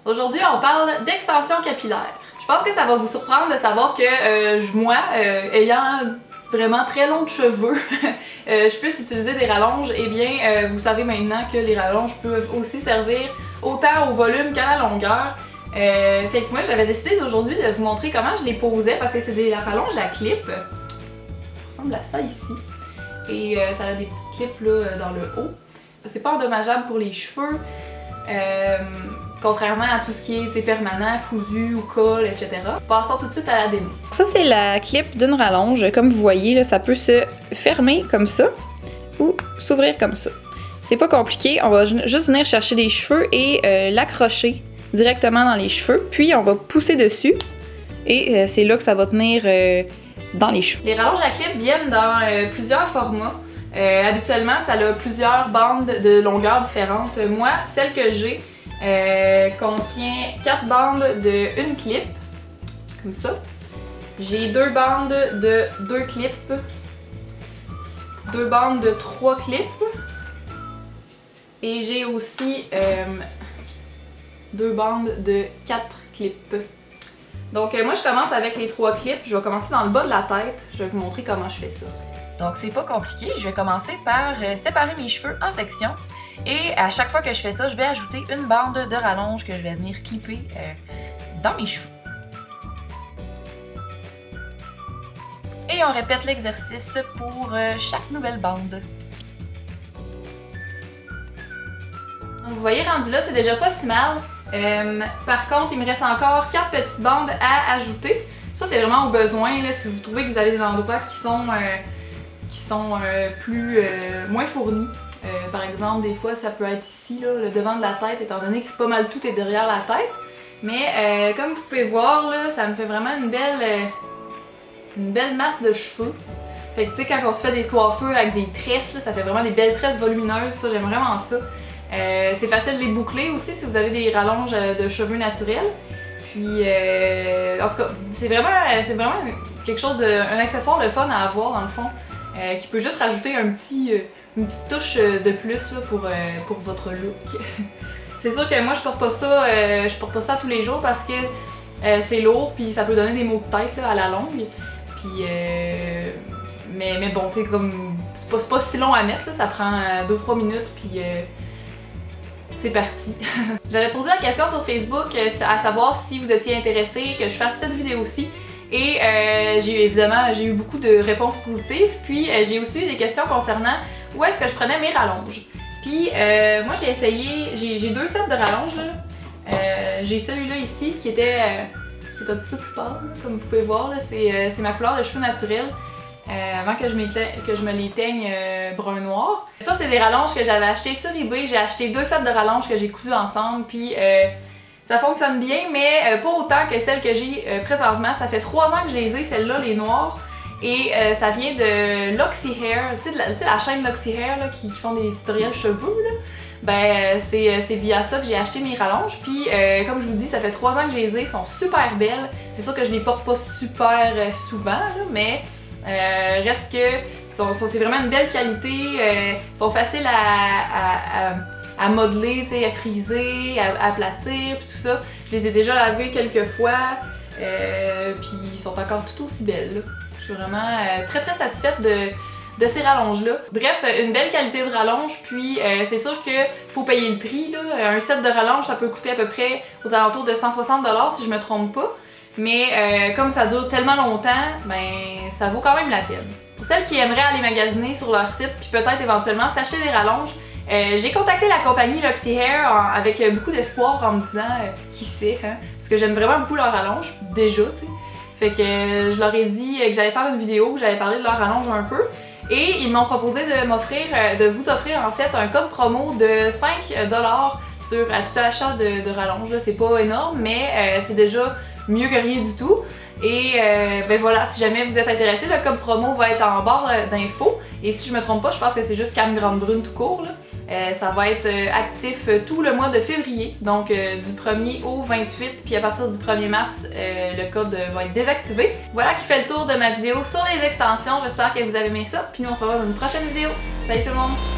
Aujourd'hui, on parle d'extension capillaire. Je pense que ça va vous surprendre de savoir que moi, ayant vraiment très longs cheveux, je puisse utiliser des rallonges. Eh bien, vous savez maintenant que les rallonges peuvent aussi servir autant au volume qu'à la longueur. Fait que moi, j'avais décidé aujourd'hui de vous montrer comment je les posais parce que c'est des rallonges à clip. Ça ressemble à ça ici. Et ça a des petites clips là, dans le haut. C'est pas endommageable pour les cheveux. Contrairement à tout ce qui est permanent, cousu ou colle, etc. Passons tout de suite à la démo. Ça, c'est la clip d'une rallonge. Comme vous voyez, là, ça peut se fermer comme ça ou s'ouvrir comme ça. C'est pas compliqué, on va juste venir chercher des cheveux et l'accrocher directement dans les cheveux. Puis on va pousser dessus et c'est là que ça va tenir dans les cheveux. Les rallonges à clip viennent dans plusieurs formats. Habituellement, ça a plusieurs bandes de longueur différentes. Moi, celle que j'ai contient 4 bandes de 1 clip, comme ça. J'ai 2 bandes de 2 clips, 2 bandes de 3 clips, et j'ai aussi 2 bandes de 4 clips. Donc moi je commence avec les 3 clips, je vais commencer dans le bas de la tête, je vais vous montrer comment je fais ça. Donc c'est pas compliqué, je vais commencer par séparer mes cheveux en sections et à chaque fois que je fais ça, je vais ajouter une bande de rallonge que je vais venir clipper dans mes cheveux. Et on répète l'exercice pour chaque nouvelle bande. Donc vous voyez, rendu là, c'est déjà pas si mal. Par contre, il me reste encore 4 petites bandes à ajouter. Ça, c'est vraiment au besoin, là, si vous trouvez que vous avez des endroits qui sont moins fournis. Par exemple, des fois, ça peut être ici, là, le devant de la tête, étant donné que pas mal tout est derrière la tête. Mais comme vous pouvez voir, là, ça me fait vraiment une belle masse de cheveux. Fait que tu sais, quand on se fait des coiffures avec des tresses, là, ça fait vraiment des belles tresses volumineuses. Ça, j'aime vraiment ça. C'est facile de les boucler aussi si vous avez des rallonges de cheveux naturels. Puis, en tout cas, c'est vraiment quelque chose un accessoire le fun à avoir dans le fond, qui peut juste rajouter une petite touche de plus là, pour votre look. C'est sûr que moi je porte pas ça tous les jours parce que c'est lourd puis ça peut donner des maux de tête là, à la longue. Puis, mais bon, tu sais, comme c'est pas si long à mettre là, ça prend 2-3 minutes puis c'est parti. J'avais posé la question sur Facebook à savoir si vous étiez intéressé que je fasse cette vidéo-ci. Et j'ai eu beaucoup de réponses positives. Puis j'ai aussi eu des questions concernant où est-ce que je prenais mes rallonges. Puis moi j'ai essayé, j'ai 2 sets de rallonges là. J'ai celui-là ici qui est un petit peu plus pâle, comme vous pouvez voir. C'est ma couleur de cheveux naturelle. Avant que je me les teigne brun-noir. Ça, c'est des rallonges que j'avais achetées sur eBay. J'ai acheté 2 sets de rallonges que j'ai cousues ensemble. Puis ça fonctionne bien, mais pas autant que celles que j'ai présentement. Ça fait 3 ans que je les ai, celles-là, les noires. Et ça vient de Loxy Hair. Tu sais, la chaîne Loxy Hair là, qui font des tutoriels cheveux. Là. Ben, c'est via ça que j'ai acheté mes rallonges. Puis, comme je vous dis, ça fait 3 ans que je les ai. Elles sont super belles. C'est sûr que je les porte pas super souvent, là, mais reste que c'est vraiment une belle qualité. Sont faciles à modeler, à friser, à aplatir, puis tout ça. Je les ai déjà lavées quelques fois. Puis ils sont encore tout aussi belles. Là. Je suis vraiment très satisfaite de ces rallonges-là. Bref, une belle qualité de rallonge, puis c'est sûr qu'il faut payer le prix. Là. Un set de rallonge, ça peut coûter à peu près aux alentours de 160$ si je me trompe pas. Mais comme ça dure tellement longtemps, ben ça vaut quand même la peine. Pour celles qui aimeraient aller magasiner sur leur site, puis peut-être éventuellement s'acheter des rallonges, j'ai contacté la compagnie Loxy Hair avec beaucoup d'espoir en me disant qui sait, hein? Parce que j'aime vraiment beaucoup leur rallonge, déjà, tu sais. Fait que je leur ai dit que j'allais faire une vidéo où j'allais parler de leur rallonge un peu. Et ils m'ont proposé de vous offrir en fait un code promo de 5$ sur tout achat de rallonge. C'est pas énorme, mais c'est déjà mieux que rien du tout. Et ben voilà, si jamais vous êtes intéressé, le code promo va être en barre d'infos. Et si je me trompe pas, je pense que c'est juste Cam Grande Brune tout court. Là. Ça va être actif tout le mois de février, donc du 1er au 28, puis à partir du 1er mars, le code va être désactivé. Voilà qui fait le tour de ma vidéo sur les extensions. J'espère que vous avez aimé ça, puis nous on se revoit dans une prochaine vidéo. Salut tout le monde!